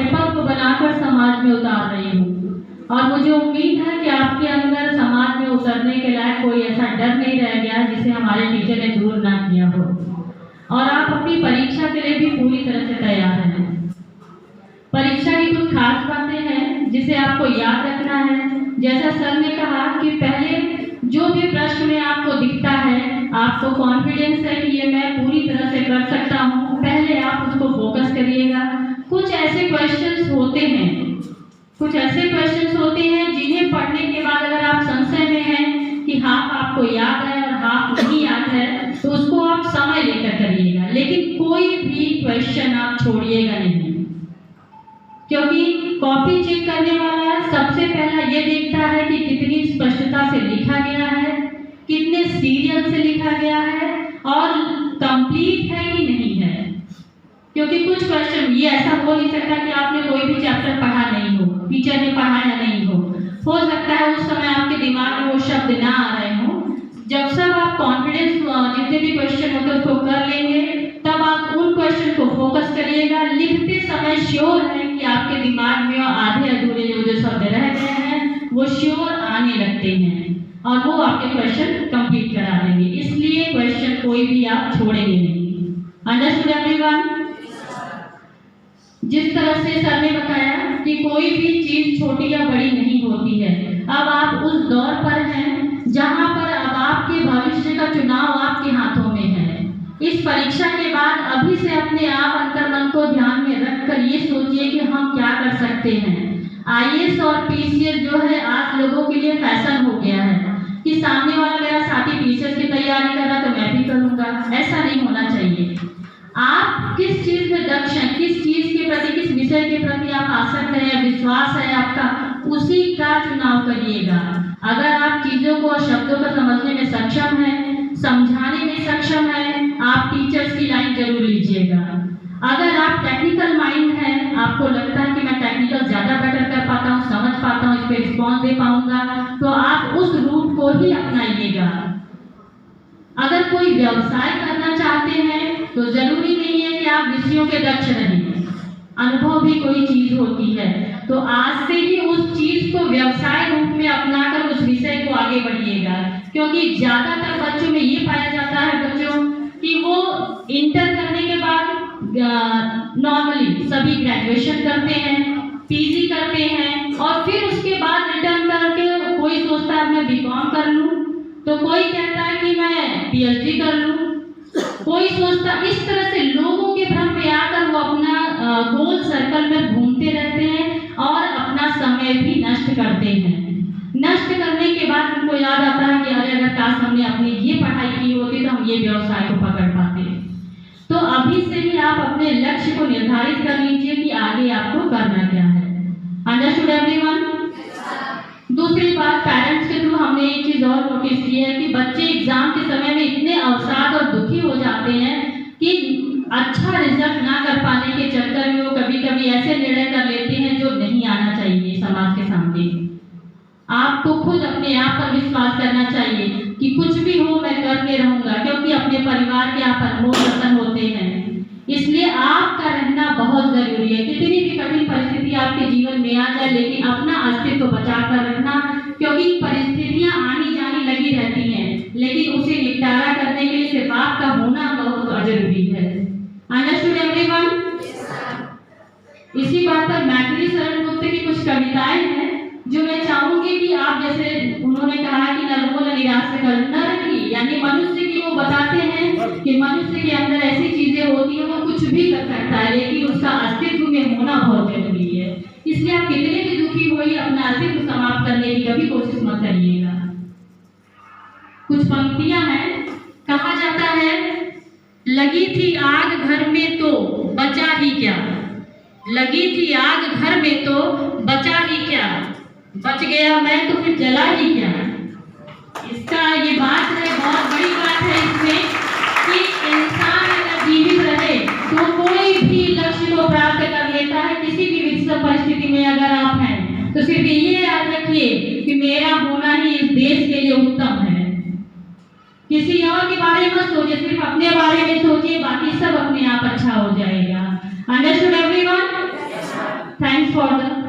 परिपक्व बनाकर समाज में उतार रही हूँ। और मुझे उम्मीद है कि आपके अंदर समाज में उतरने के लायक कोई ऐसा डर नहीं रह गया जिसे हमारे टीचर ने दूर ना किया हो, और आप अपनी परीक्षा के लिए भी पूरी तरह से तैयार हैं। परीक्षा की कुछ खास बातें हैं जिसे आपको याद रखना है। जैसा सर ने कहा कि पहले जो भी प्रश्न में आपको दिखता है, आपको कॉन्फिडेंस है कि ये मैं पूरी तरह से कर सकता हूँ, पहले आप उसको फोकस करिएगा। कुछ ऐसे क्वेश्चंस होते हैं जिन्हें पढ़ने के बाद अगर आप संशय में हैं कि हाफ आपको याद है और हाफ नहीं याद है, तो उसको आप समय लेकर करिएगा, लेकिन कोई भी क्वेश्चन आप छोड़िएगा नहीं, क्योंकि कॉपी चेक करने वाला सबसे पहला ये देखता है कि कितनी स्पष्टता से लिखा गया है, कितने सीरियल से लिखा गया है और कंप्लीट है कि नहीं है। क्योंकि कुछ क्वेश्चन ये ऐसा हो नहीं सकता कि आपने कोई भी चैप्टर पढ़ा नहीं हो, टीचर ने पढ़ाया नहीं हो सकता है उस समय आपके दिमाग में वो शब्द ना आ रहे हो। जब सब आप कॉन्फिडेंस जितने भी क्वेश्चन होते हैं उसको कर लेंगे, तब आप उन क्वेश्चन को फोकस करिएगा। लिखते समय श्योर है कि आपके दिमाग में आधे अधूरे जो शब्द रह गए हैं वो श्योर आने लगते हैं और वो आपके क्वेश्चन कंप्लीट करा देंगे। इसलिए क्वेश्चन कोई भी आप छोड़ेंगे नहीं। Understood everyone? जिस तरह से सर ने बताया कि कोई भी चीज छोटी या बड़ी नहीं होती है, अब आप उस दौर पर हैं जहां पर अब आपके भविष्य का चुनाव आपके हाथों में है। इस परीक्षा के बाद अभी से अपने आप अंतर्मन को ध्यान में रखकर ये सोचिए कि हम क्या कर सकते हैं। आईएएस और पीसीएस जो है आज लोगों के लिए फैशन हो गया है कि सामने वाला मेरा साथी पीसीएस की तैयारी कर रहा तो मैं भी करूंगा। ऐसा नहीं होना चाहिए। आप किस चीज में दक्ष हैं, किस चीज के प्रति, किस विषय के प्रति आप आसक्त हैं या विश्वास है आपका, उसी का चुनाव करिएगा। अगर आप चीजों को, शब्दों को समझने में सक्षम हैं, समझाने में सक्षम हैं, आप टीचर्स की लाइन जरूर लीजिएगा। अगर आप टेक्निकल माइंड हैं, आपको लगता है कि मैं टेक्निकल ज्यादा बेटर कर पाता हूँ, समझ पाता हूँ, इस पर रिस्पॉन्स दे पाऊंगा, तो आप उस रूट को ही अपनाइएगा। अगर कोई व्यवसाय करना चाहते हैं तो जरूरी नहीं है कि आप विषयों के दक्ष रहें, अनुभव भी कोई चीज होती है। तो आज से ही उस चीज को व्यवसाय रूप में अपनाकर उस विषय को आगे बढ़िएगा, क्योंकि ज्यादातर बच्चों में ये पाया जाता है बच्चों कि वो इंटर करने के बाद नॉर्मली सभी ग्रेजुएशन करते हैं, पीजी करते हैं और फिर उसके बाद रिटर्न करके कोई सोचता है मैं बीकॉम कर लूं, तो कोई कहता है कि मैं पीएचडी कर लूं, कोई सोचता। इस तरह से लोगों के भ्रम में आकर वो अपना गोल सर्कल में घूमते रहते हैं और अपना समय भी नष्ट करते हैं। नष्ट करने के बाद उनको याद आता है कि अरे अगर काश हमने अपनी ये पढ़ाई की होती तो हम ये व्यवसाय को पकड़ पाते। तो अभी से ही आप अपने लक्ष्य को निर्धारित कर लीजिए कि आगे आपको करना क्या है। Understood everyone? दूसरी बात, पेरेंट्स के थ्रू हमने एक चीज और नोटिस की है कि बच्चे एग्जाम के समय में इतने अवसाद और दुखी हो जाते हैं कि अच्छा रिजल्ट ना कर पाने के चक्कर में वो कभी कभी ऐसे निर्णय कर लेते हैं जो नहीं आना चाहिए समाज के सामने। आपको खुद अपने आप पर विश्वास करना चाहिए कि कुछ भी हो मैं करके रहूंगा, क्योंकि अपने परिवार के आप अनमोल रतन होते हैं। इसलिए आपका रहना बहुत जरूरी है। कितनी भी कठिन परिस्थिति आपके जीवन में आ जाए, लेकिन अपना अस्तित्व बचा कर रखना, क्योंकि परिस्थितियां आनी जानी लगी रहती हैं, लेकिन उसे निपटारा करने के लिए सिर्फ आपका होना बहुत जरूरी है। Understood everyone? इसी बात पर मैथिली शरण गुप्त की कुछ कविताएं हैं जो मैं चाहूंगी कि आप, जैसे उन्होंने कहा कि नरमोल निराश कर नर की, यानी मनुष्य की, वो बताते हैं कि मनुष्य के अंदर ऐसी चीजें होती है वो कुछ भी कर सकता है, लेकिन उसका अस्तित्व में होना बहुत जरूरी है। इसलिए आप कितने भी दुखी होइए, अपना अस्तित्व समाप्त करने की कभी कोशिश मत करिएगा। कुछ पंक्तियां हैं, कहा जाता है लगी थी आग घर में तो बचा ही क्या, लगी थी आग घर में तो बचा ही क्या, बच गया मैं तो फिर जला ही क्या। इसका ये बात है, बहुत बड़ी बात है इसमें कि इंसान अगर जीवित रहे तो कोई भी लक्ष्य को प्राप्त कर लेता है। किसी भी विषम परिस्थिति में अगर आप हैं तो सिर्फ ये याद रखिए कि मेरा होना ही इस देश के लिए उत्तम है। किसी और के बारे में मत सोचिए, सिर्फ अपने बारे में सोचिए, बाकी सब अपने आप अच्छा हो जाएगा। Understood everyone? Thanks for the